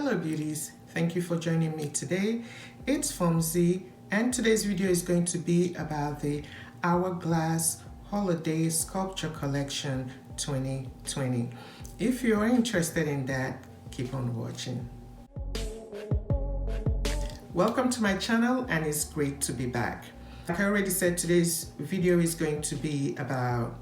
Hello beauties, thank you for joining me today. It's Fomzy and today's video is going to be about the Hourglass Holiday Sculpture Collection 2020. If you're interested in that, keep on watching. Welcome to my channel and it's great to be back. Like I already said, today's video is going to be about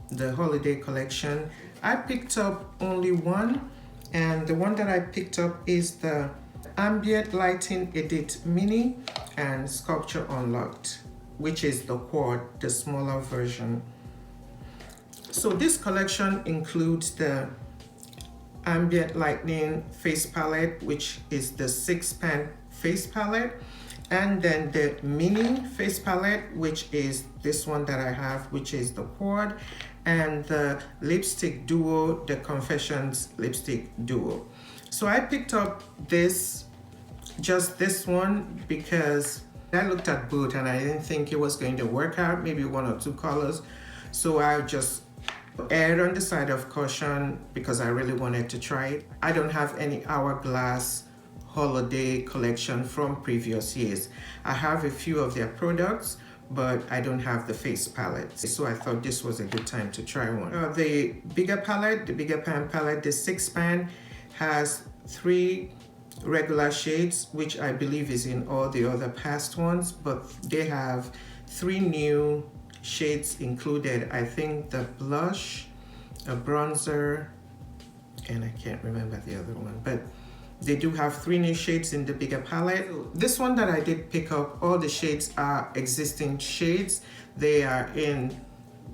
the holiday collection. I picked up only one, and the one that I picked up is the Ambient Lighting Edit Mini and Sculpture Unlocked, which is the quad, the smaller version. So this collection includes the Ambient Lighting Face Palette, which is the 6-pan face palette, and then the Mini Face Palette, which is this one that I have, which is the quad, and the lipstick duo, the Confessions lipstick duo. So I picked up just this one because I looked at both and I didn't think it was going to work out, maybe one or two colors. So I just erred on the side of caution because I really wanted to try it. I don't have any Hourglass holiday collection from previous years. I have a few of their products, but I don't have the face palette. So I thought this was a good time to try one. The bigger palette, the bigger pan palette, the 6-pan has 3 regular shades, which I believe is in all the other past ones, but they have 3 new shades included. I think the blush, a bronzer, and I can't remember the other one, but they do have 3 new shades in the bigger palette. This one that I did pick up, all the shades are existing shades. They are in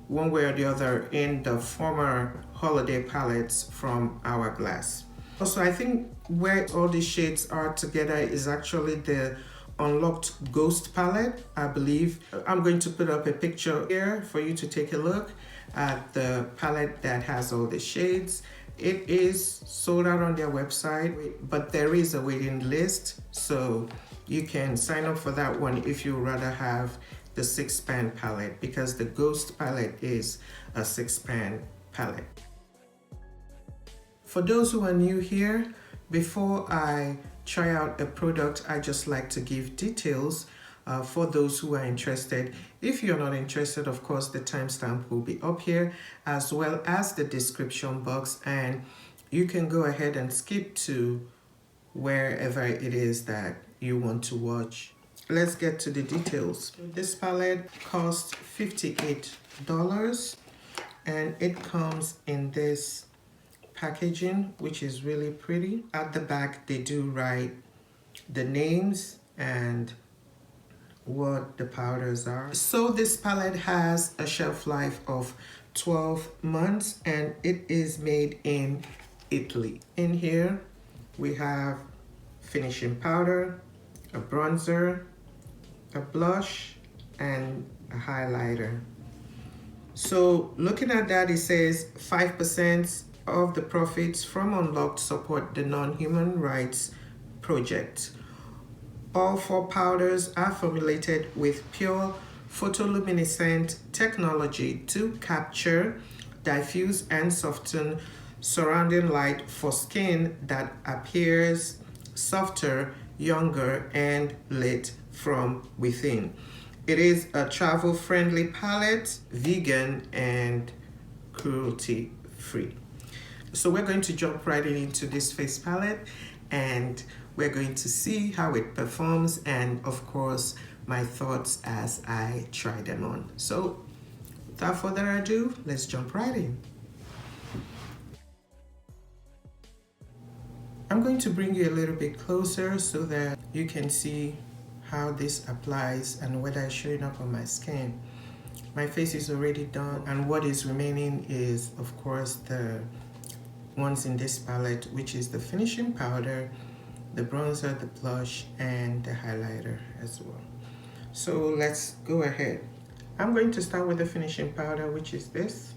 one way or the other in the former holiday palettes from Hourglass. Also, I think where all these shades are together is actually the Unlocked Ghost palette, I believe. I'm going to put up a picture here for you to take a look at the palette that has all the shades. It is sold out on their website, but there is a waiting list, so you can sign up for that one if you rather have the 6-pan palette, because the Ghost palette is a 6-pan palette. For those who are new here, before I try out a product, I just like to give details for those who are interested. If you're not interested, of course, the timestamp will be up here, as well as the description box, and you can go ahead and skip to wherever it is that you want to watch. Let's get to the details. This palette costs $58, and it comes in this packaging, which is really pretty. At the back, they do write the names and what the powders are. So this palette has a shelf life of 12 months and it is made in Italy. In here we have finishing powder, a bronzer, a blush, and a highlighter. So looking at that, it says 5% of the profits from Unlocked support the non-human rights project. All 4 powders are formulated with pure photoluminescent technology to capture, diffuse, and soften surrounding light for skin that appears softer, younger, and lit from within. It is a travel-friendly palette, vegan, and cruelty-free. So we're going to jump right into this face palette, and we're going to see how it performs, and of course my thoughts as I try them on. So without further ado, let's jump right in. I'm going to bring you a little bit closer so that you can see how this applies and whether it's showing up on my skin. My face is already done, and what is remaining is of course the ones in this palette, which is the finishing powder, the bronzer, the blush, and the highlighter as well. So let's go ahead. I'm going to start with the finishing powder, which is this.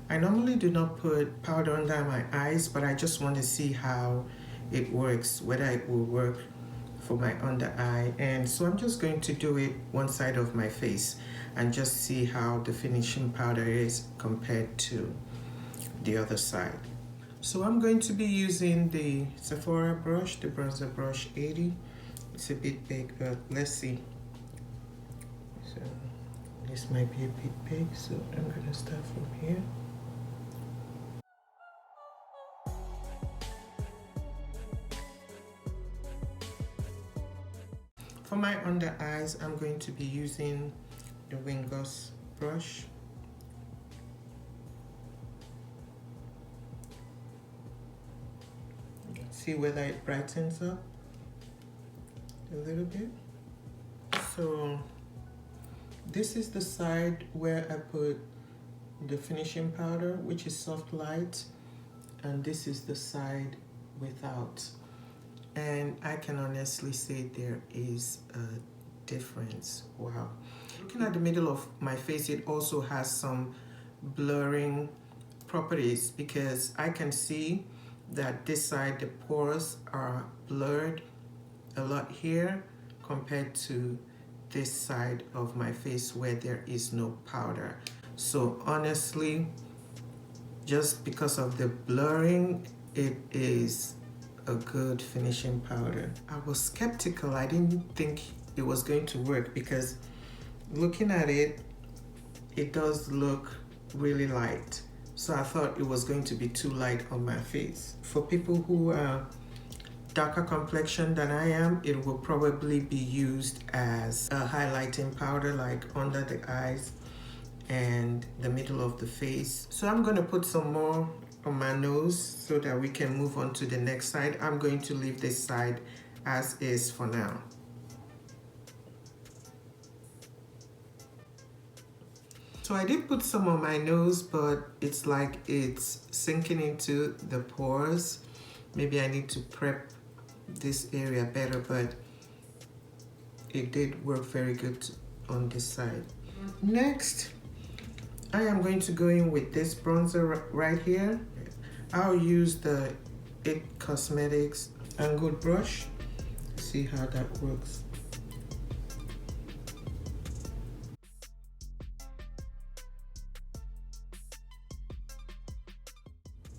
I normally do not put powder under my eyes, but I just want to see how it works, whether it will work for my under eye. And so I'm just going to do it one side of my face and just see how the finishing powder is compared to the other side. So I'm going to be using the Sephora brush, the bronzer brush 80. It's a bit big, but let's see. So this might be a bit big, so I'm gonna start from here. For my under eyes, I'm going to be using the Goss brush. See whether it brightens up a little bit. So this is the side where I put the finishing powder, which is soft light, and this is the side without. And I can honestly say there is a difference. Wow. Looking at the middle of my face, it also has some blurring properties because I can see that this side, the pores are blurred a lot here compared to this side of my face where there is no powder. So honestly, just because of the blurring, it is a good finishing powder. I was skeptical. I didn't think it was going to work because looking at it, it does look really light. So I thought it was going to be too light on my face. For people who are darker complexion than I am, it will probably be used as a highlighting powder, like under the eyes and the middle of the face. So I'm going to put some more on my nose so that we can move on to the next side. I'm going to leave this side as is for now. So I did put some on my nose, but it's like it's sinking into the pores. Maybe I need to prep this area better, but it did work very good on this side. Next, I am going to go in with this bronzer right here. I'll use the It Cosmetics angled brush. See how that works.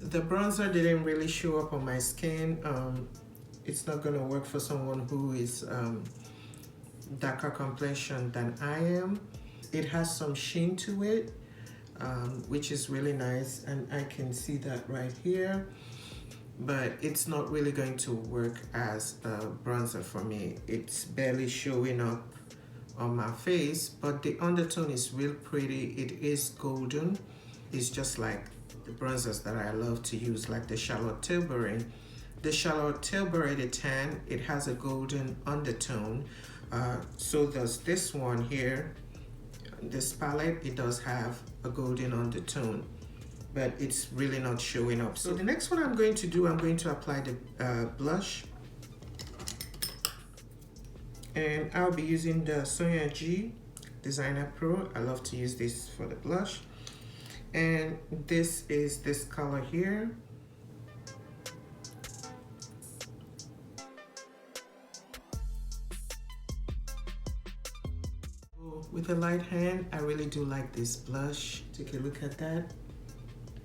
The bronzer didn't really show up on my skin. It's not gonna work for someone who is darker complexion than I am. It has some sheen to it, which is really nice, and I can see that right here, but it's not really going to work as a bronzer for me. It's barely showing up on my face, but the undertone is real pretty. It is golden. It's just like the bronzers that I love to use, like the Charlotte Tilbury. The Charlotte Tilbury, the tan, it has a golden undertone. So does this one here. This palette, it does have a golden undertone, but it's really not showing up. So the next one I'm going to do, I'm going to apply the blush. And I'll be using the Sonia G Designer Pro. I love to use this for the blush. And this is this color here. With a light hand, I really do like this blush. Take a look at that.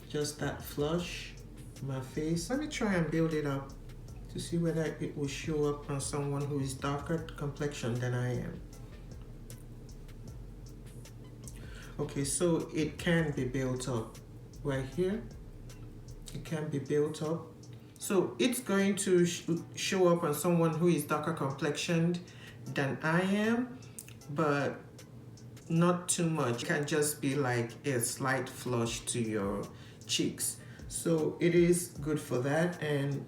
Just that flush on my face. Let me try and build it up to see whether it will show up on someone who is darker complexion than I am. Okay, so it can be built up right here. It can be built up. So it's going to show up on someone who is darker complexioned than I am, but not too much. It can just be like a slight flush to your cheeks. So it is good for that, and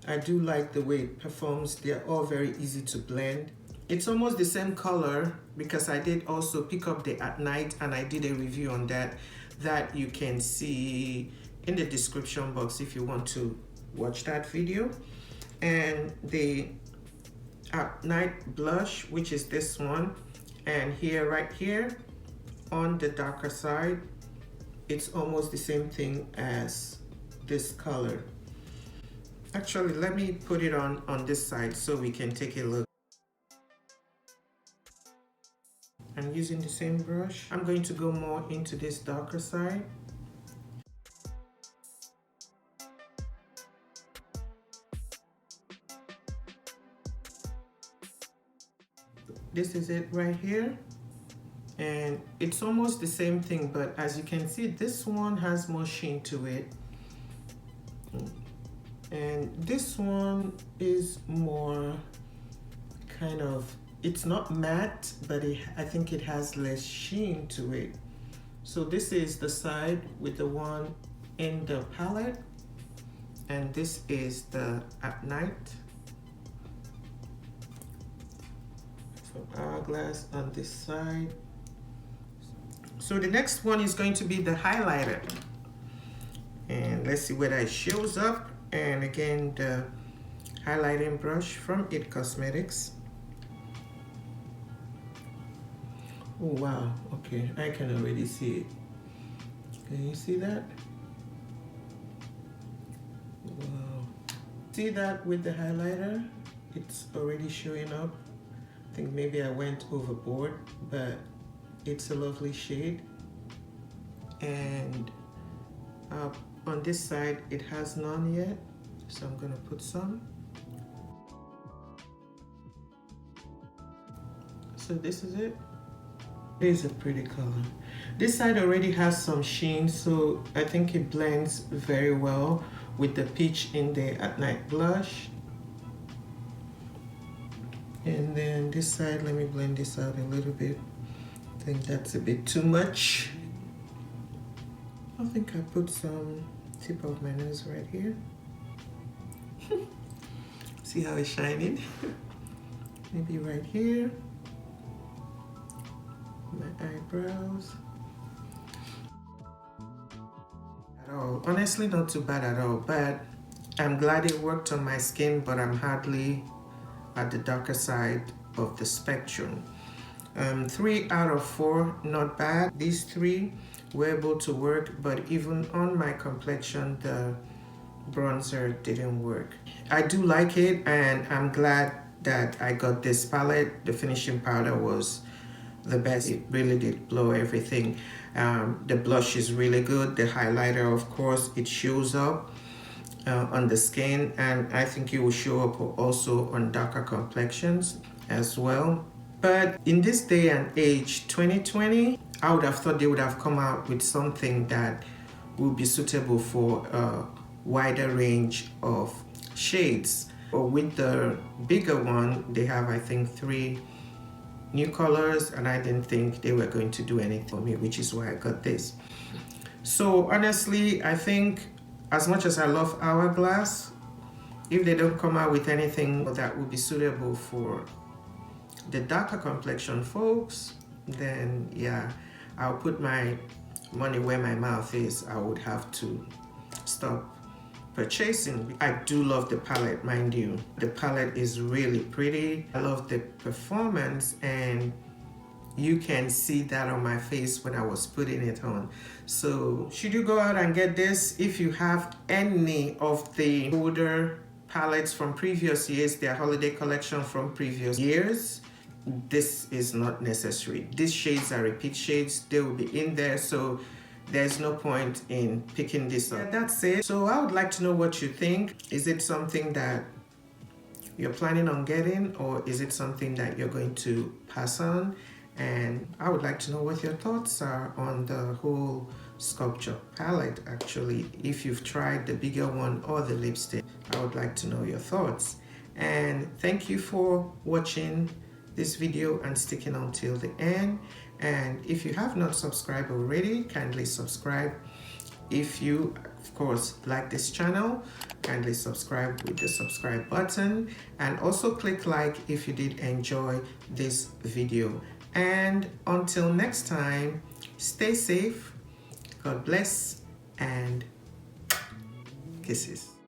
I do like the way it performs. They're all very easy to blend. It's almost the same color because I did also pick up the At Night, and I did a review on that you can see in the description box if you want to watch that video. And the At Night blush, which is this one, and here, right here on the darker side, it's almost the same thing as this color. Actually, let me put it on this side so we can take a look. And using the same brush, I'm going to go more into this darker side. this is it right here. And it's almost the same thing, but as you can see, this one has more sheen to it. And this one is more kind of, it's not matte, but I think it has less sheen to it. So this is the side with the one in the palette, and this is the at night from Hourglass on this side. So the next one is going to be the highlighter, and let's see whether it shows up. And again, the highlighting brush from It Cosmetics. Oh wow, okay, I can already see it. Can you see that? Wow. See that with the highlighter? It's already showing up. I think maybe I went overboard, but it's a lovely shade. And on this side, it has none yet, so I'm gonna put some. So this is it. It is a pretty color. This side already has some sheen, so I think it blends very well with the peach in the At Night blush. And then this side, let me blend this out a little bit. I think that's a bit too much. I think I put some tip of my nose right here. See how it's shining? Maybe right here. My eyebrows. At all. Honestly, not too bad at all, but I'm glad it worked on my skin, but I'm hardly at the darker side of the spectrum. 3 out of 4, not bad. These 3 were able to work, but even on my complexion, the bronzer didn't work. I do like it, and I'm glad that I got this palette. The finishing powder was the best. It really did blow everything. The blush is really good. The highlighter, of course, it shows up on the skin, and I think it will show up also on darker complexions as well. But in this day and age, 2020, I would have thought they would have come out with something that would be suitable for a wider range of shades. But with the bigger one, they have, I think, 3 new colors, and I didn't think they were going to do anything for me, which is why I got this. So honestly, I think as much as I love Hourglass, if they don't come out with anything that would be suitable for the darker complexion folks, then yeah, I'll put my money where my mouth is. I would have to stop purchasing. I do love the palette, mind you. The palette is really pretty. I love the performance, and you can see that on my face when I was putting it on. So should you go out and get this? If you have any of the older palettes from previous years, their holiday collection from previous years, this is not necessary. These shades are repeat shades. They will be in there, so there's no point in picking this up. Yeah, that's it. So I would like to know what you think. Is it something that you're planning on getting, or is it something that you're going to pass on? And I would like to know what your thoughts are on the whole sculpture palette. Actually, if you've tried the bigger one or the lipstick, I would like to know your thoughts. And thank you for watching this video and sticking on till the end. And if you have not subscribed already, kindly subscribe. If you, of course, like this channel, kindly subscribe with the subscribe button, and also click like if you did enjoy this video. And until next time, stay safe, God bless, and kisses.